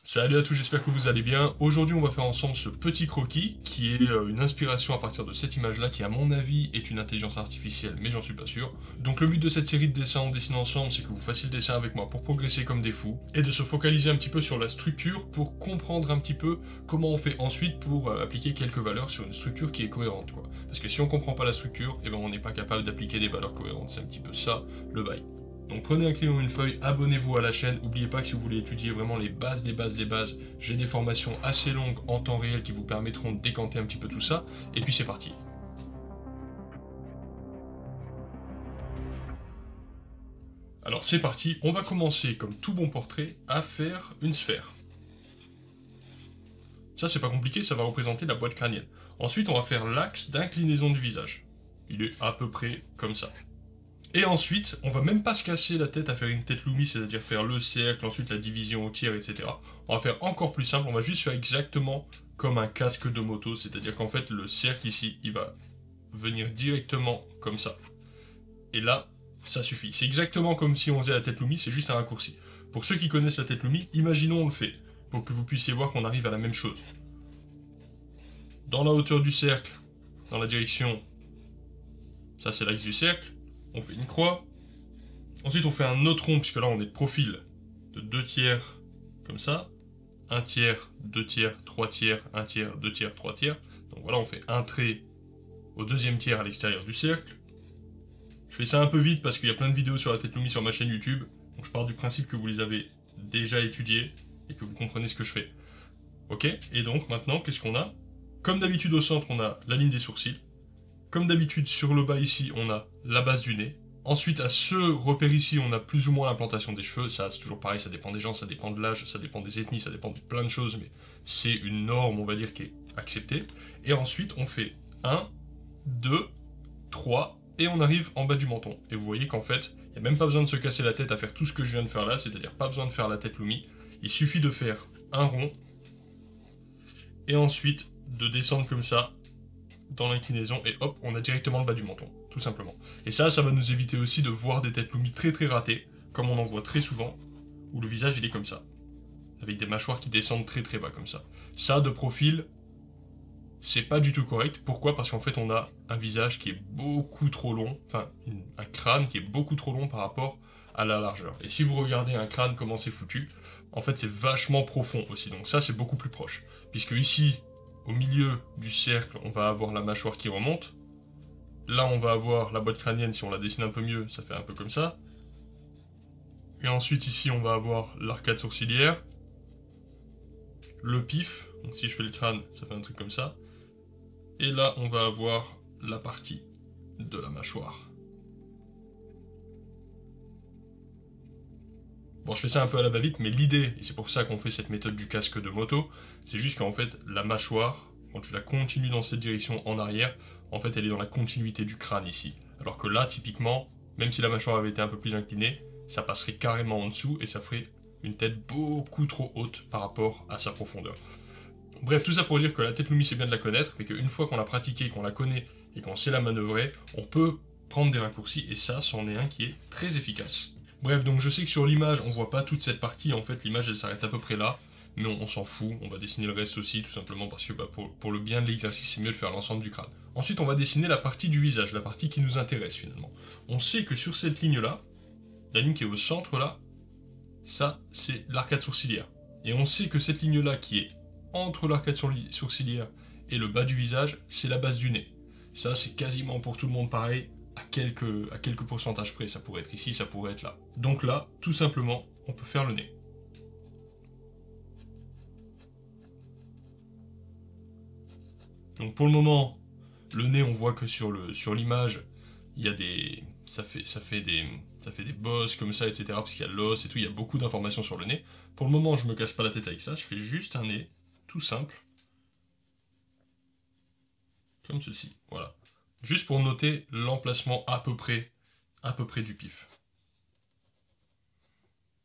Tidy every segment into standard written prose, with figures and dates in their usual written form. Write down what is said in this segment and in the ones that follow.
Salut à tous, j'espère que vous allez bien. Aujourd'hui, on va faire ensemble ce petit croquis qui est une inspiration à partir de cette image-là qui, à mon avis, est une intelligence artificielle, mais j'en suis pas sûr. Donc le but de cette série de dessins, on dessine ensemble, c'est que vous fassiez le dessin avec moi pour progresser comme des fous et de se focaliser un petit peu sur la structure pour comprendre un petit peu comment on fait ensuite pour appliquer quelques valeurs sur une structure qui est cohérente, quoi. Parce que si on comprend pas la structure, eh ben on n'est pas capable d'appliquer des valeurs cohérentes. C'est un petit peu ça le bail. Donc prenez un crayon et une feuille, abonnez-vous à la chaîne, n'oubliez pas que si vous voulez étudier vraiment les bases des bases des bases, j'ai des formations assez longues en temps réel qui vous permettront de décanter un petit peu tout ça, et puis c'est parti. Alors c'est parti, on va commencer comme tout bon portrait à faire une sphère. Ça c'est pas compliqué, ça va représenter la boîte crânienne. Ensuite on va faire l'axe d'inclinaison du visage. Il est à peu près comme ça. Et ensuite, on va même pas se casser la tête à faire une tête Lumi, c'est-à-dire faire le cercle, ensuite la division au tiers, etc. On va faire encore plus simple, on va juste faire exactement comme un casque de moto, c'est-à-dire qu'en fait, le cercle ici, il va venir directement comme ça. Et là, ça suffit. C'est exactement comme si on faisait la tête Lumi, c'est juste un raccourci. Pour ceux qui connaissent la tête Lumi, imaginons on le fait, pour que vous puissiez voir qu'on arrive à la même chose. Dans la hauteur du cercle, dans la direction, ça c'est l'axe du cercle, on fait une croix. Ensuite, on fait un autre rond, puisque là, on est de profil de 2 tiers, comme ça. 1 tiers, 2 tiers, 3 tiers, 1 tiers, 2 tiers, 3 tiers. Donc voilà, on fait un trait au deuxième tiers à l'extérieur du cercle. Je fais ça un peu vite, parce qu'il y a plein de vidéos sur la tête Lumi sur ma chaîne YouTube. Donc je pars du principe que vous les avez déjà étudiées, et que vous comprenez ce que je fais. Ok, et donc maintenant, qu'est-ce qu'on a? Comme d'habitude au centre, on a la ligne des sourcils. Comme d'habitude, sur le bas ici, on a la base du nez. Ensuite, à ce repère ici, on a plus ou moins l'implantation des cheveux. Ça, c'est toujours pareil, ça dépend des gens, ça dépend de l'âge, ça dépend des ethnies, ça dépend de plein de choses, mais c'est une norme, on va dire, qui est acceptée. Et ensuite, on fait 1, 2, 3, et on arrive en bas du menton. Et vous voyez qu'en fait, il n'y a même pas besoin de se casser la tête à faire tout ce que je viens de faire là, c'est-à-dire pas besoin de faire la tête Lumi. Il suffit de faire un rond, et ensuite de descendre comme ça, dans l'inclinaison, et hop, on a directement le bas du menton, tout simplement. Et ça va nous éviter aussi de voir des têtes Lumi très très ratées, comme on en voit très souvent, où le visage il est comme ça, avec des mâchoires qui descendent très très bas comme ça. Ça, de profil, c'est pas du tout correct. Pourquoi? Parce qu'en fait, on a un visage qui est beaucoup trop long, enfin, un crâne qui est beaucoup trop long par rapport à la largeur. Et si vous regardez un crâne, comment c'est foutu, en fait, c'est vachement profond aussi, donc ça, c'est beaucoup plus proche. Puisque ici, au milieu du cercle, on va avoir la mâchoire qui remonte. Là, on va avoir la boîte crânienne, si on la dessine un peu mieux, ça fait un peu comme ça. Et ensuite, ici, on va avoir l'arcade sourcilière. Le pif, donc si je fais le crâne, ça fait un truc comme ça. Et là, on va avoir la partie de la mâchoire. Bon, je fais ça un peu à la va-vite, mais l'idée, et c'est pour ça qu'on fait cette méthode du casque de moto, c'est juste qu'en fait, la mâchoire, quand tu la continues dans cette direction en arrière, en fait, elle est dans la continuité du crâne ici. Alors que là, typiquement, même si la mâchoire avait été un peu plus inclinée, ça passerait carrément en dessous et ça ferait une tête beaucoup trop haute par rapport à sa profondeur. Bref, tout ça pour dire que la tête Lumi, c'est bien de la connaître, mais qu'une fois qu'on l'a pratiquée, qu'on la connaît et qu'on sait la manœuvrer, on peut prendre des raccourcis, et ça, c'en est un qui est très efficace. Bref, donc je sais que sur l'image, on voit pas toute cette partie, en fait, l'image, elle s'arrête à peu près là, mais on s'en fout, on va dessiner le reste aussi, tout simplement parce que pour le bien de l'exercice, c'est mieux de faire l'ensemble du crâne. Ensuite, on va dessiner la partie du visage, la partie qui nous intéresse, finalement. On sait que sur cette ligne-là, la ligne qui est au centre, là, ça, c'est l'arcade sourcilière. Et on sait que cette ligne-là, qui est entre l'arcade sourcilière et le bas du visage, c'est la base du nez. Ça, c'est quasiment pour tout le monde pareil, à quelques pourcentages près. Ça pourrait être ici, ça pourrait être là. Donc là, tout simplement, on peut faire le nez. Donc pour le moment, le nez, on voit que sur l'image, il y a des... Ça fait des bosses comme ça, etc. Parce qu'il y a l'os et tout, il y a beaucoup d'informations sur le nez. Pour le moment, je me casse pas la tête avec ça, je fais juste un nez, tout simple. Comme ceci, voilà. Juste pour noter l'emplacement à peu près du pif.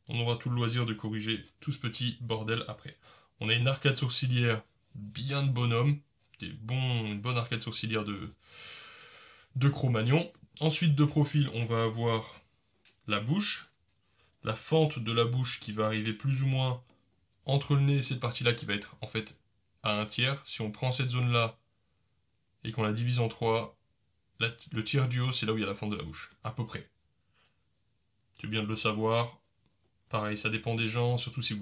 On aura tout le loisir de corriger tout ce petit bordel après. On a une arcade sourcilière bien de bonhomme, une bonne arcade sourcilière de Cro-Magnon. Ensuite, de profil, on va avoir la bouche, la fente de la bouche qui va arriver plus ou moins entre le nez et cette partie-là qui va être en fait à un tiers, si on prend cette zone-là et qu'on la divise en 3, le tiers du haut, c'est là où il y a la fin de la bouche, à peu près. C'est bien de le savoir. Pareil, ça dépend des gens, surtout s'il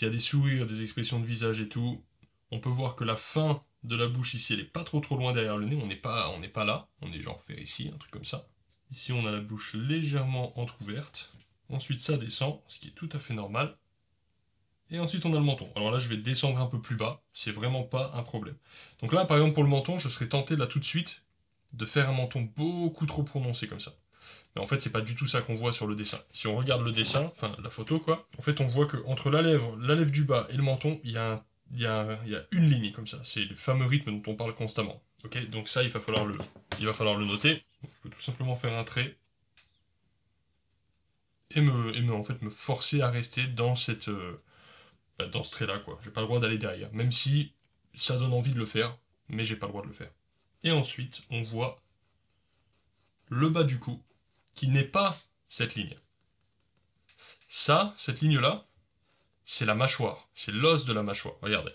y a des sourires, des expressions de visage et tout. On peut voir que la fin de la bouche ici, elle est pas trop loin derrière le nez, on n'est pas là, on est genre vers ici, un truc comme ça. Ici, on a la bouche légèrement entrouverte. Ensuite, ça descend, ce qui est tout à fait normal. Et ensuite, on a le menton. Alors là, je vais descendre un peu plus bas, c'est vraiment pas un problème. Donc là, par exemple, pour le menton, je serais tenté là tout de suite de faire un menton beaucoup trop prononcé comme ça. Mais en fait, c'est pas du tout ça qu'on voit sur le dessin. Si on regarde le dessin, enfin la photo quoi, en fait, on voit que entre la lèvre du bas et le menton, il y a une ligne comme ça. C'est le fameux rythme dont on parle constamment. Ok, donc ça, il va falloir le noter. Donc, je peux tout simplement faire un trait et en fait me forcer à rester dans dans ce trait-là quoi. J'ai pas le droit d'aller derrière, même si ça donne envie de le faire, mais j'ai pas le droit de le faire. Et ensuite, on voit le bas du cou, qui n'est pas cette ligne. Ça, cette ligne-là, c'est la mâchoire. C'est l'os de la mâchoire. Regardez.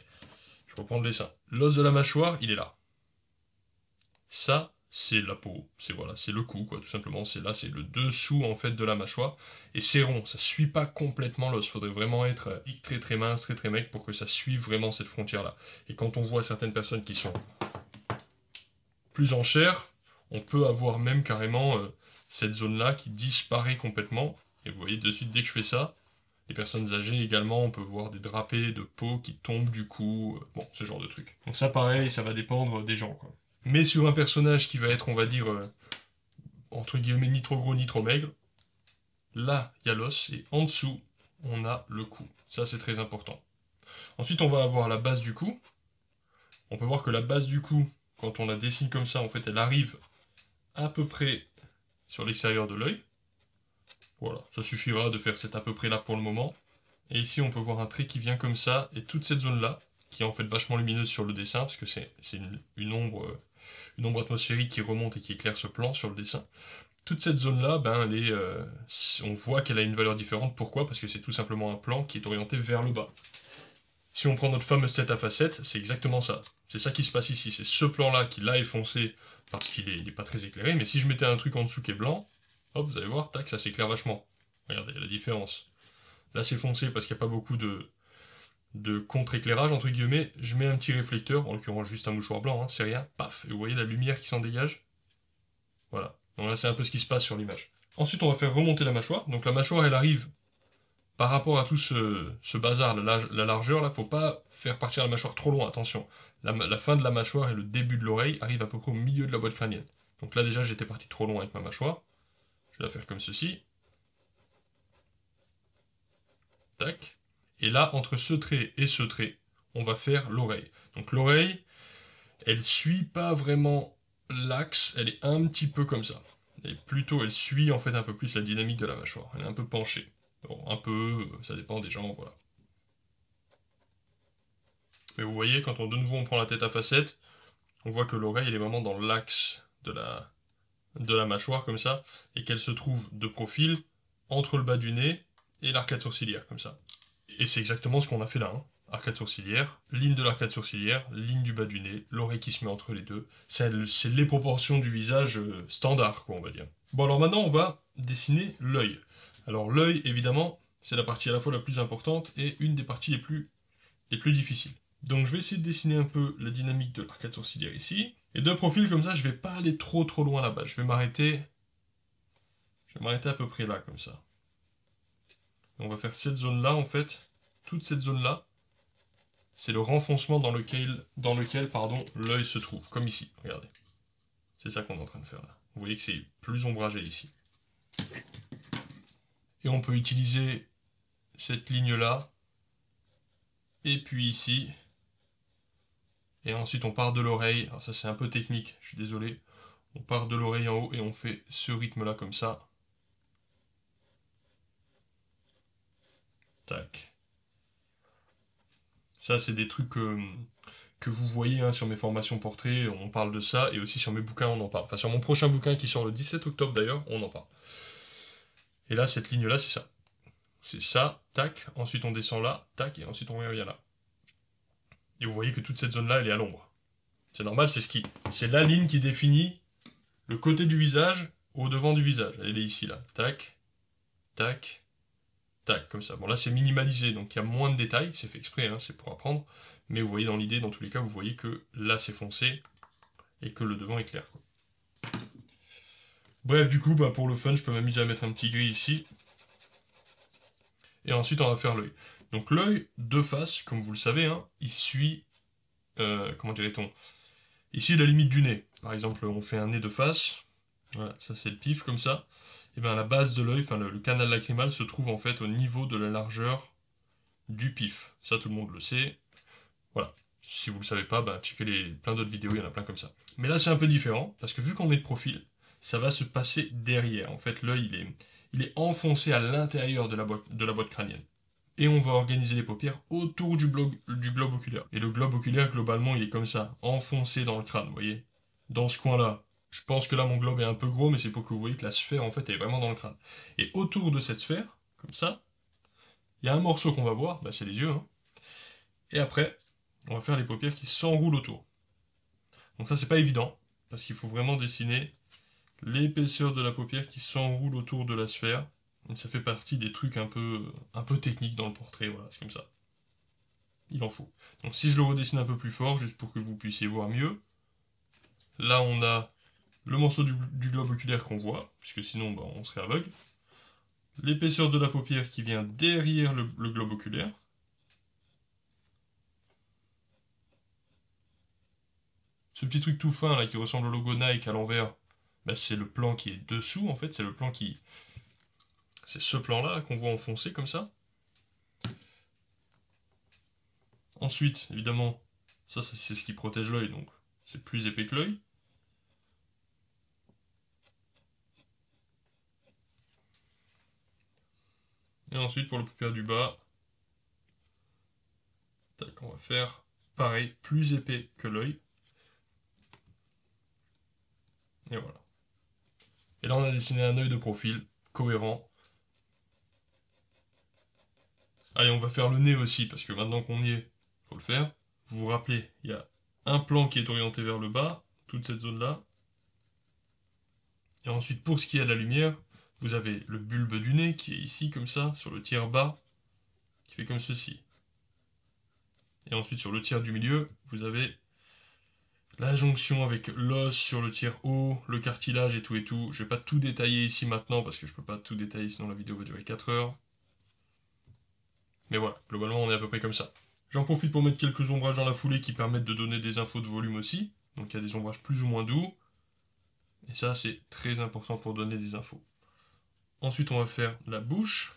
Je reprends le dessin. L'os de la mâchoire, il est là. Ça, c'est la peau. C'est le cou, quoi, tout simplement. C'est le dessous, en fait, de la mâchoire. Et c'est rond. Ça suit pas complètement l'os. Faudrait vraiment être très très mince, très très mec pour que ça suive vraiment cette frontière-là. Et quand on voit certaines personnes qui sont plus en chair, on peut avoir même carrément cette zone-là qui disparaît complètement. Et vous voyez, de suite, dès que je fais ça, les personnes âgées également, on peut voir des drapés de peau qui tombent du cou, bon, ce genre de truc. Donc ça, pareil, ça va dépendre des gens, quoi. Mais sur un personnage qui va être, on va dire, entre guillemets, ni trop gros ni trop maigre, là, il y a l'os, et en dessous, on a le cou. Ça, c'est très important. Ensuite, on va avoir la base du cou. On peut voir que la base du cou, quand on la dessine comme ça, en fait, elle arrive à peu près sur l'extérieur de l'œil. Voilà, ça suffira de faire cet à peu près là pour le moment. Et ici, on peut voir un trait qui vient comme ça, et toute cette zone-là, qui est en fait vachement lumineuse sur le dessin, parce que c'est une ombre atmosphérique qui remonte et qui éclaire ce plan sur le dessin. Toute cette zone-là, ben, on voit qu'elle a une valeur différente. Pourquoi? Parce que c'est tout simplement un plan qui est orienté vers le bas. Si on prend notre fameuse tête à facettes, c'est exactement ça. C'est ça qui se passe ici. C'est ce plan-là qui, là, est foncé parce qu'il est pas très éclairé. Mais si je mettais un truc en dessous qui est blanc, hop, vous allez voir, tac, ça s'éclaire vachement. Regardez la différence. Là, c'est foncé parce qu'il n'y a pas beaucoup de contre-éclairage, entre guillemets. Je mets un petit réflecteur, en l'occurrence juste un mouchoir blanc, hein, c'est rien. Paf, et vous voyez la lumière qui s'en dégage. Voilà. Donc là, c'est un peu ce qui se passe sur l'image. Ensuite, on va faire remonter la mâchoire. Donc la mâchoire, elle arrive par rapport à tout ce bazar, la largeur, là, faut pas faire partir la mâchoire trop loin, attention. La fin de la mâchoire et le début de l'oreille arrivent à peu près au milieu de la boîte crânienne. Donc là, déjà, j'étais parti trop loin avec ma mâchoire. Je vais la faire comme ceci. Tac. Et là, entre ce trait et ce trait, on va faire l'oreille. Donc l'oreille, elle suit pas vraiment l'axe, elle est un petit peu comme ça. Et plutôt, elle suit en fait un peu plus la dynamique de la mâchoire. Elle est un peu penchée. Bon, un peu, ça dépend des gens, voilà. Mais vous voyez, quand de nouveau on prend la tête à facettes, on voit que l'oreille elle est vraiment dans l'axe de la mâchoire comme ça, et qu'elle se trouve de profil entre le bas du nez et l'arcade sourcilière comme ça. Et c'est exactement ce qu'on a fait là, hein. Arcade sourcilière, ligne de l'arcade sourcilière, ligne du bas du nez, l'oreille qui se met entre les deux. C'est les proportions du visage standard, quoi, on va dire. Bon, alors maintenant, on va dessiner l'œil. Alors l'œil, évidemment, c'est la partie à la fois la plus importante et une des parties les plus difficiles. Donc je vais essayer de dessiner un peu la dynamique de l'arcade sourcilière ici. Et de profil comme ça, je vais pas aller trop loin là-bas. Je vais m'arrêter à peu près là, comme ça. On va faire cette zone-là, en fait. Toute cette zone-là, c'est le renfoncement dans lequel l'œil se trouve. Comme ici, regardez. C'est ça qu'on est en train de faire là. Vous voyez que c'est plus ombragé ici. Et on peut utiliser cette ligne-là. Et puis ici. Et ensuite, on part de l'oreille. Alors ça, c'est un peu technique, je suis désolé. On part de l'oreille en haut et on fait ce rythme-là comme ça. Tac. Ça, c'est des trucs que vous voyez hein, sur mes formations portraits. On parle de ça. Et aussi sur mes bouquins, on en parle. Enfin, sur mon prochain bouquin qui sort le 17 octobre d'ailleurs, on en parle. Et là, cette ligne-là, c'est ça. C'est ça, tac, ensuite on descend là, tac, et ensuite on revient là. Et vous voyez que toute cette zone-là, elle est à l'ombre. C'est normal, c'est la ligne qui définit le côté du visage au devant du visage. Elle est ici, là. Tac, tac, tac, comme ça. Bon, là, c'est minimalisé, donc il y a moins de détails. C'est fait exprès, hein, c'est pour apprendre. Mais vous voyez dans l'idée, dans tous les cas, vous voyez que là, c'est foncé et que le devant est clair, quoi. Bref, du coup, bah, pour le fun, je peux m'amuser à mettre un petit gris ici. Et ensuite, on va faire l'œil. Donc l'œil de face, comme vous le savez, hein, il suit... comment dirait-on? Il suit la limite du nez. Par exemple, on fait un nez de face. Voilà, ça c'est le pif, comme ça. Et bien la base de l'œil, enfin le canal lacrymal, se trouve en fait au niveau de la largeur du pif. Ça, tout le monde le sait. Voilà. Si vous le savez pas, bah, checkez plein d'autres vidéos, il y en a plein comme ça. Mais là, c'est un peu différent, parce que vu qu'on est de profil, ça va se passer derrière. En fait, l'œil, il est enfoncé à l'intérieur de la boîte crânienne. Et on va organiser les paupières autour du globe oculaire. Et le globe oculaire, globalement, il est comme ça, enfoncé dans le crâne, vous voyez? Dans ce coin-là. Je pense que là, mon globe est un peu gros, mais c'est pour que vous voyez que la sphère, en fait, est vraiment dans le crâne. Et autour de cette sphère, comme ça, il y a un morceau qu'on va voir, bah, c'est les yeux, hein. Et après, on va faire les paupières qui s'enroulent autour. Donc ça, c'est pas évident, parce qu'il faut vraiment dessiner l'épaisseur de la paupière qui s'enroule autour de la sphère. Et ça fait partie des trucs un peu techniques dans le portrait, voilà, c'est comme ça. Il en faut. Donc si je le redessine un peu plus fort, juste pour que vous puissiez voir mieux, là on a le morceau du globe oculaire qu'on voit, puisque sinon bah, on serait aveugle. L'épaisseur de la paupière qui vient derrière le globe oculaire. Ce petit truc tout fin là qui ressemble au logo Nike à l'envers, bah, c'est le plan qui est dessous en fait, c'est le plan qui... C'est ce plan-là qu'on voit enfoncé comme ça. Ensuite, évidemment, ça c'est ce qui protège l'œil, donc c'est plus épais que l'œil. Et ensuite, pour le paupière du bas, tac, on va faire pareil, plus épais que l'œil. Et voilà. Et là, on a dessiné un œil de profil, cohérent. Allez, on va faire le nez aussi, parce que maintenant qu'on y est, faut le faire. Vous vous rappelez, il y a un plan qui est orienté vers le bas, toute cette zone-là. Et ensuite, pour ce qui est de la lumière, vous avez le bulbe du nez qui est ici, comme ça, sur le tiers bas, qui fait comme ceci. Et ensuite, sur le tiers du milieu, vous avez la jonction avec l'os sur le tiers haut, le cartilage et tout et tout. Je vais pas tout détailler ici maintenant, parce que je peux pas tout détailler, sinon la vidéo va durer 4 heures. Mais voilà, globalement, on est à peu près comme ça. J'en profite pour mettre quelques ombrages dans la foulée qui permettent de donner des infos de volume aussi. Donc il y a des ombrages plus ou moins doux. Et ça, c'est très important pour donner des infos. Ensuite, on va faire la bouche,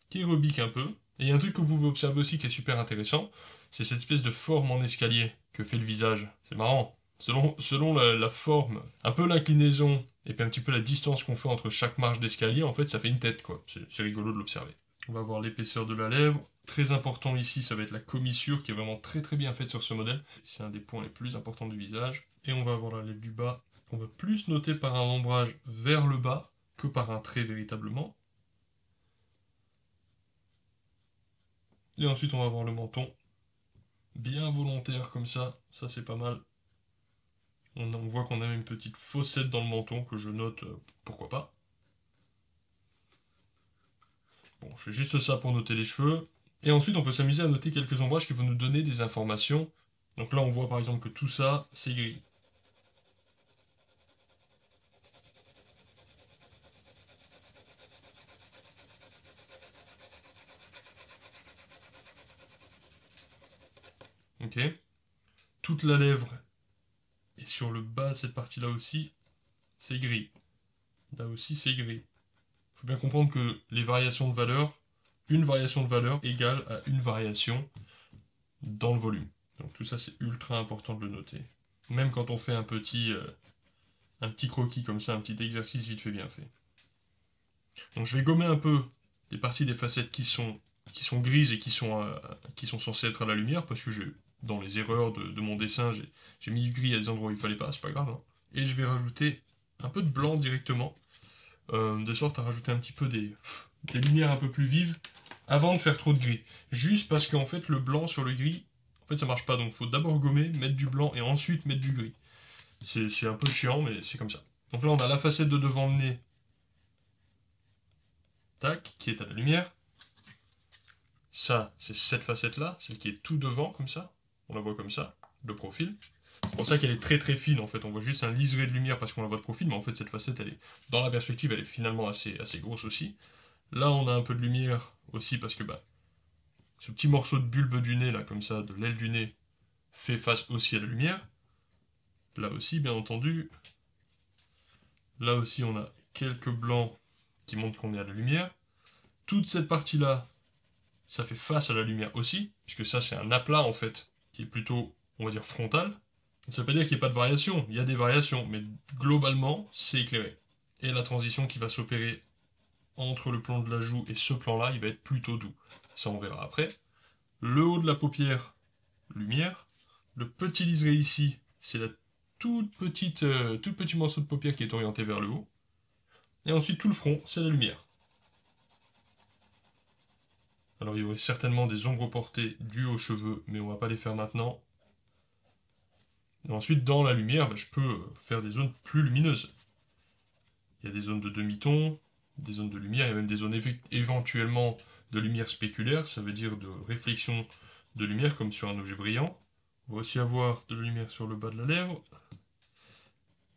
qui rebique un peu. Et il y a un truc que vous pouvez observer aussi qui est super intéressant, c'est cette espèce de forme en escalier que fait le visage. C'est marrant. Selon la forme, un peu l'inclinaison, et puis un petit peu la distance qu'on fait entre chaque marche d'escalier, en fait, ça fait une tête, quoi. C'est rigolo de l'observer. On va voir l'épaisseur de la lèvre. Très important ici, ça va être la commissure, qui est vraiment très très bien faite sur ce modèle. C'est un des points les plus importants du visage. Et on va avoir la lèvre du bas, qu'on va plus noter par un ombrage vers le bas, que par un trait véritablement. Et ensuite, on va avoir le menton. Bien volontaire comme ça c'est pas mal. On voit qu'on a une petite fossette dans le menton que je note, pourquoi pas. Bon, je fais juste ça pour noter les cheveux. Et ensuite, on peut s'amuser à noter quelques ombrages qui vont nous donner des informations. Donc là, on voit par exemple que tout ça, c'est gris. Ok. Toute la lèvre, et sur le bas, cette partie-là aussi, c'est gris. Là aussi, c'est gris. Il faut bien comprendre que les variations de valeur, une variation de valeur égale à une variation dans le volume. Donc tout ça, c'est ultra important de le noter. Même quand on fait un petit croquis comme ça, un petit exercice vite fait bien fait. Donc je vais gommer un peu les parties des facettes qui sont grises et qui sont censées être à la lumière, parce que dans les erreurs de mon dessin, j'ai mis du gris à des endroits où il fallait pas, c'est pas grave. Hein. Et je vais rajouter un peu de blanc directement, de sorte à rajouter un petit peu des lumières un peu plus vives avant de faire trop de gris. Juste parce qu'en fait, le blanc sur le gris, en fait, ça marche pas. Donc, il faut d'abord gommer, mettre du blanc et ensuite mettre du gris. C'est un peu chiant, mais c'est comme ça. Donc là, on a la facette de devant le nez. Tac, qui est à la lumière. Ça, c'est cette facette-là, celle qui est tout devant, comme ça. On la voit comme ça, de profil. C'est pour ça qu'elle est très très fine, en fait. On voit juste un liseré de lumière parce qu'on la voit de profil, mais en fait, cette facette, elle est, dans la perspective, elle est finalement assez grosse aussi. Là, on a un peu de lumière aussi parce que, bah, ce petit morceau de bulbe du nez, là, comme ça, de l'aile du nez, fait face aussi à la lumière. Là aussi, bien entendu. Là aussi, on a quelques blancs qui montrent qu'on est à la lumière. Toute cette partie-là, ça fait face à la lumière aussi, puisque ça, c'est un aplat, en fait, qui est plutôt, on va dire, frontal. Ça veut pas dire qu'il n'y a pas de variation, il y a des variations, mais globalement, c'est éclairé. Et la transition qui va s'opérer entre le plan de la joue et ce plan-là, il va être plutôt doux. Ça, on verra après. Le haut de la paupière, lumière. Le petit liseré ici, c'est la tout petit morceau de paupière qui est orienté vers le haut. Et ensuite, tout le front, c'est la lumière. Alors, il y aurait certainement des ombres portées dues aux cheveux, mais on va pas les faire maintenant. Et ensuite, dans la lumière, bah, je peux faire des zones plus lumineuses. Il y a des zones de demi-ton, des zones de lumière, il y a même des zones éventuellement de lumière spéculaire, ça veut dire de réflexion de lumière, comme sur un objet brillant. On va aussi avoir de la lumière sur le bas de la lèvre,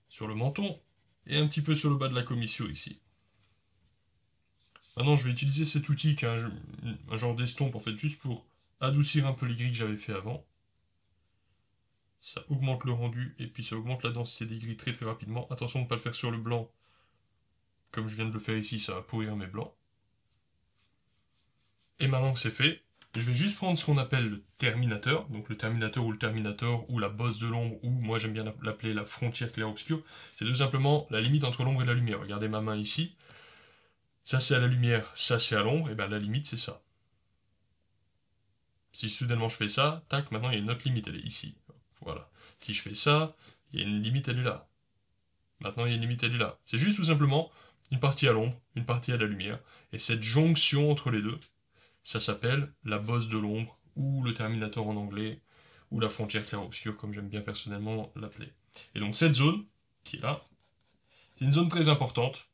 sur le menton, et un petit peu sur le bas de la commissure ici. Maintenant, je vais utiliser cet outil qui est un genre d'estompe, en fait, juste pour adoucir un peu les gris que j'avais fait avant. Ça augmente le rendu, et puis ça augmente la densité des gris très très rapidement. Attention de ne pas le faire sur le blanc, comme je viens de le faire ici, ça va pourrir mes blancs. Et maintenant que c'est fait, je vais juste prendre ce qu'on appelle le terminateur, donc le terminateur ou le terminator, ou la bosse de l'ombre, ou moi j'aime bien l'appeler la frontière clair-obscur. C'est tout simplement la limite entre l'ombre et la lumière. Regardez ma main ici. Ça c'est à la lumière, ça c'est à l'ombre, et bien la limite c'est ça. Si soudainement je fais ça, tac, maintenant il y a une autre limite, elle est ici. Voilà. Si je fais ça, il y a une limite, elle est là. Maintenant il y a une limite, elle est là. C'est juste tout simplement une partie à l'ombre, une partie à la lumière, et cette jonction entre les deux, ça s'appelle la bosse de l'ombre, ou le terminator en anglais, ou la frontière clair-obscur, comme j'aime bien personnellement l'appeler. Et donc cette zone, qui est là, c'est une zone très importante,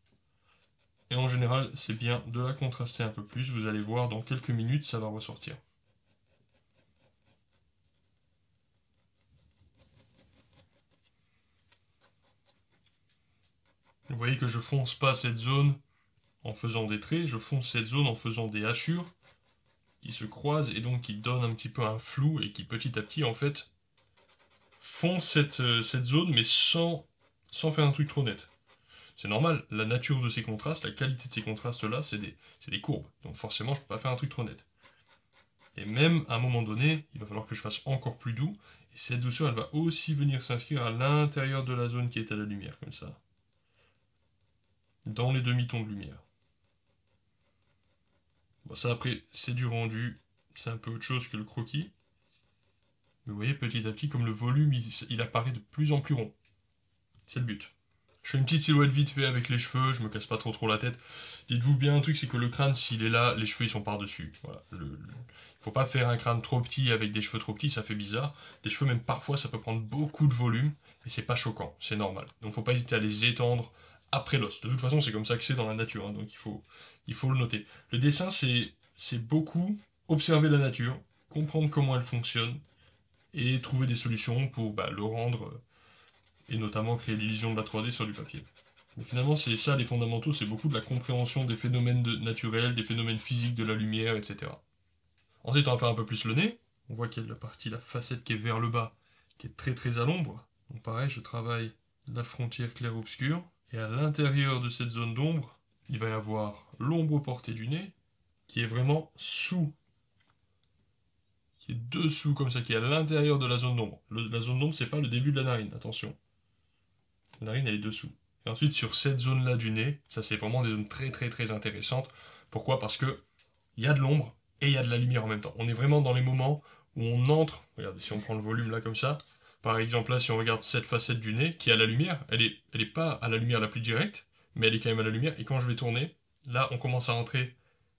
et en général, c'est bien de la contraster un peu plus. Vous allez voir, dans quelques minutes, ça va ressortir. Vous voyez que je fonce pas cette zone en faisant des traits, je fonce cette zone en faisant des hachures qui se croisent et donc qui donnent un petit peu un flou et qui petit à petit, en fait, foncent cette zone, mais sans faire un truc trop net. C'est normal, la nature de ces contrastes, la qualité de ces contrastes-là, c'est des courbes. Donc forcément, je ne peux pas faire un truc trop net. Et même, à un moment donné, il va falloir que je fasse encore plus doux. Et cette douceur, elle va aussi venir s'inscrire à l'intérieur de la zone qui est à la lumière, comme ça. Dans les demi-tons de lumière. Bon, ça, après, c'est du rendu. C'est un peu autre chose que le croquis. Mais vous voyez, petit à petit, comme le volume, il apparaît de plus en plus rond. C'est le but. Je fais une petite silhouette vite fait avec les cheveux, je me casse pas trop la tête. Dites-vous bien un truc, c'est que le crâne, s'il est là, les cheveux ils sont par-dessus. Voilà. Faut pas faire un crâne trop petit avec des cheveux trop petits, ça fait bizarre. Des cheveux, même parfois, ça peut prendre beaucoup de volume, et c'est pas choquant, c'est normal. Donc faut pas hésiter à les étendre après l'os. De toute façon, c'est comme ça que c'est dans la nature, hein, donc il faut le noter. Le dessin, c'est beaucoup observer la nature, comprendre comment elle fonctionne, et trouver des solutions pour le rendre, et notamment créer l'illusion de la 3D sur du papier. Mais finalement, c'est ça les fondamentaux, c'est beaucoup de la compréhension des phénomènes naturels, des phénomènes physiques de la lumière, etc. Ensuite, on va faire un peu plus le nez. On voit qu'il y a la facette qui est vers le bas, qui est très très à l'ombre. Donc pareil, je travaille la frontière clair-obscur. Et à l'intérieur de cette zone d'ombre, il va y avoir l'ombre portée du nez, qui est vraiment sous, qui est dessous comme ça, qui est à l'intérieur de la zone d'ombre. La zone d'ombre, c'est pas le début de la narine, attention. La narine, elle est dessous. Et ensuite, sur cette zone-là du nez, ça c'est vraiment des zones très très très intéressantes. Pourquoi? Parce que il y a de l'ombre et il y a de la lumière en même temps. On est vraiment dans les moments où on entre, regardez, si on prend le volume là comme ça, par exemple là, si on regarde cette facette du nez, qui est à la lumière, elle est pas à la lumière la plus directe, mais elle est quand même à la lumière, et quand je vais tourner, là on commence à entrer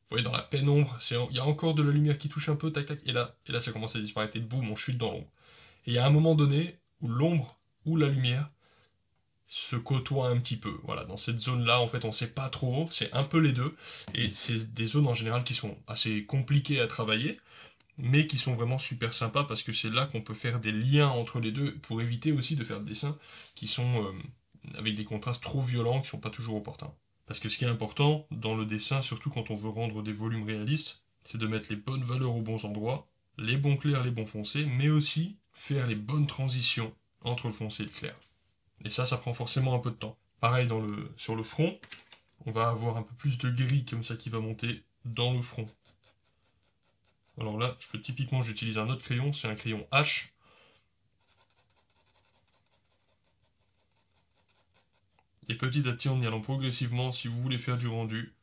voyez, dans la pénombre, il y a encore de la lumière qui touche un peu, tac tac, et là ça commence à disparaître, et boum, on chute dans l'ombre. Et il y a un moment donné où l'ombre ou la lumière se côtoient un petit peu. Voilà, dans cette zone-là, en fait, on sait pas trop, c'est un peu les deux, et c'est des zones en général qui sont assez compliquées à travailler, mais qui sont vraiment super sympas parce que c'est là qu'on peut faire des liens entre les deux pour éviter aussi de faire des dessins qui sont avec des contrastes trop violents qui sont pas toujours opportuns. Parce que ce qui est important dans le dessin, surtout quand on veut rendre des volumes réalistes, c'est de mettre les bonnes valeurs aux bons endroits, les bons clairs, les bons foncés, mais aussi faire les bonnes transitions entre le foncé et le clair. Et ça prend forcément un peu de temps. Pareil sur le front, on va avoir un peu plus de gris comme ça qui va monter dans le front. Alors là, typiquement, j'utilise un autre crayon, c'est un crayon H. Et petit à petit, en y allant progressivement, si vous voulez faire du rendu,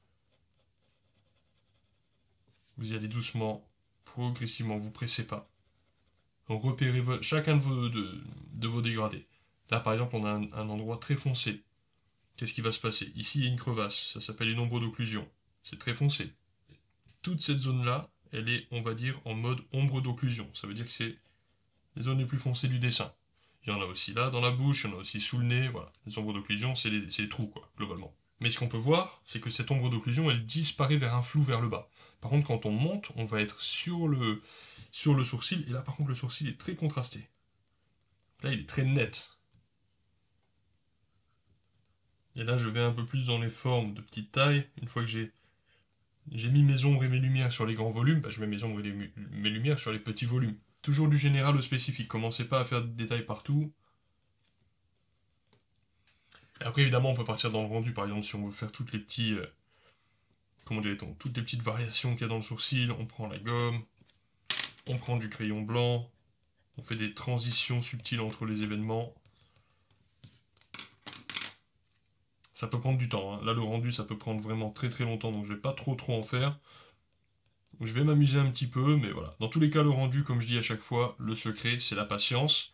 vous y allez doucement, progressivement, vous pressez pas. Donc repérez chacun de vos dégradés. Là, par exemple, on a un endroit très foncé. Qu'est-ce qui va se passer? Ici, il y a une crevasse, ça s'appelle une ombre d'occlusion. C'est très foncé. Toute cette zone-là, elle est, on va dire, en mode ombre d'occlusion. Ça veut dire que c'est les zones les plus foncées du dessin. Il y en a aussi là, dans la bouche, il y en a aussi sous le nez, voilà. Les ombres d'occlusion, c'est les trous, quoi, globalement. Mais ce qu'on peut voir, c'est que cette ombre d'occlusion, elle disparaît vers un flou vers le bas. Par contre, quand on monte, on va être sur le sourcil, et là, par contre, le sourcil est très contrasté. Là, il est très net. Et là, je vais un peu plus dans les formes de petite taille. Une fois que j'ai mis mes ombres et mes lumières sur les grands volumes, bah, je mets mes ombres et mes lumières sur les petits volumes. Toujours du général au spécifique, commencez pas à faire des détails partout. Et après, évidemment, on peut partir dans le rendu, par exemple, si on veut faire toutes les petits... comment dirait-on? Toutes les petites variations qu'il y a dans le sourcil, on prend la gomme, on prend du crayon blanc, on fait des transitions subtiles entre les événements. Ça peut prendre du temps, hein. Là, le rendu, ça peut prendre vraiment très très longtemps, donc je vais pas trop en faire. Je vais m'amuser un petit peu, mais voilà. Dans tous les cas, le rendu, comme je dis à chaque fois, le secret, c'est la patience.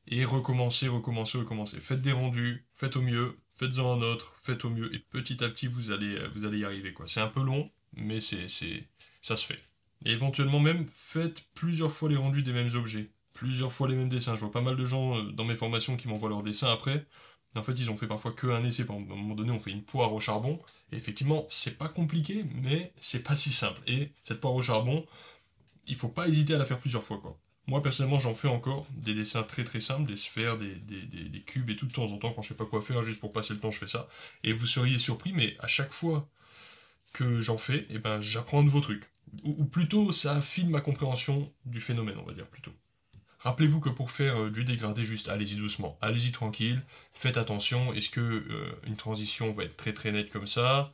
Et recommencer, recommencer, recommencer. Faites des rendus, faites au mieux, faites-en un autre, faites au mieux, et petit à petit, vous allez y arriver, quoi. C'est un peu long, mais ça se fait. Et éventuellement même, faites plusieurs fois les rendus des mêmes objets, plusieurs fois les mêmes dessins. Je vois pas mal de gens dans mes formations qui m'envoient leurs dessins après. En fait, ils ont fait parfois qu'un essai. Par exemple, à un moment donné, on fait une poire au charbon. Et effectivement, c'est pas compliqué, mais c'est pas si simple. Et cette poire au charbon, il faut pas hésiter à la faire plusieurs fois, quoi. Moi, personnellement, j'en fais encore des dessins très très simples, des sphères, des cubes, et tout de temps en temps, quand je sais pas quoi faire, juste pour passer le temps, je fais ça. Et vous seriez surpris, mais à chaque fois que j'en fais, eh ben, j'apprends un nouveau truc. Ou plutôt, ça affine ma compréhension du phénomène, on va dire plutôt. Rappelez-vous que pour faire du dégradé, juste allez-y doucement, allez-y tranquille, faites attention, est-ce que une transition va être très très nette comme ça?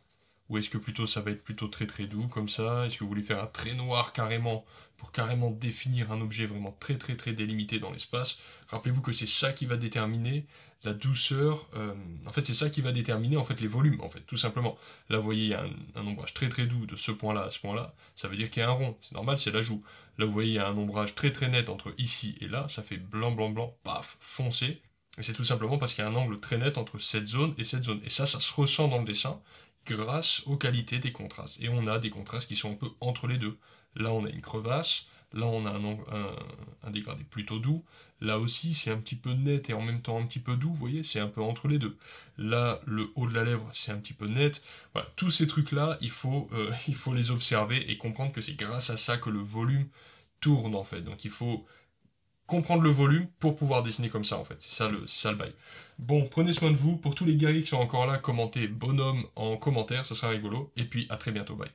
Ou est-ce que plutôt ça va être plutôt très très doux comme ça? Est-ce que vous voulez faire un trait noir carrément pour carrément définir un objet vraiment très très très délimité dans l'espace? Rappelez-vous que c'est ça qui va déterminer la douceur. En fait, c'est ça qui va déterminer en fait les volumes, en fait, tout simplement. Là, vous voyez, il y a un ombrage très très doux de ce point-là à ce point-là. Ça veut dire qu'il y a un rond. C'est normal, c'est l'ajout. Là, vous voyez, il y a un ombrage très très net entre ici et là. Ça fait blanc, blanc, blanc, paf, foncé. Et c'est tout simplement parce qu'il y a un angle très net entre cette zone et cette zone. Et ça se ressent dans le dessin grâce aux qualités des contrastes. Et on a des contrastes qui sont un peu entre les deux. Là, on a une crevasse. Là, on a un dégradé plutôt doux. Là aussi, c'est un petit peu net et en même temps un petit peu doux. Vous voyez, c'est un peu entre les deux. Là, le haut de la lèvre, c'est un petit peu net. Voilà, tous ces trucs-là, il faut les observer et comprendre que c'est grâce à ça que le volume tourne, en fait. Donc, il faut comprendre le volume pour pouvoir dessiner comme ça, en fait. C'est ça le bail. Bon, prenez soin de vous. Pour tous les guerriers qui sont encore là, commentez bonhomme en commentaire, ça sera rigolo. Et puis, à très bientôt, bye.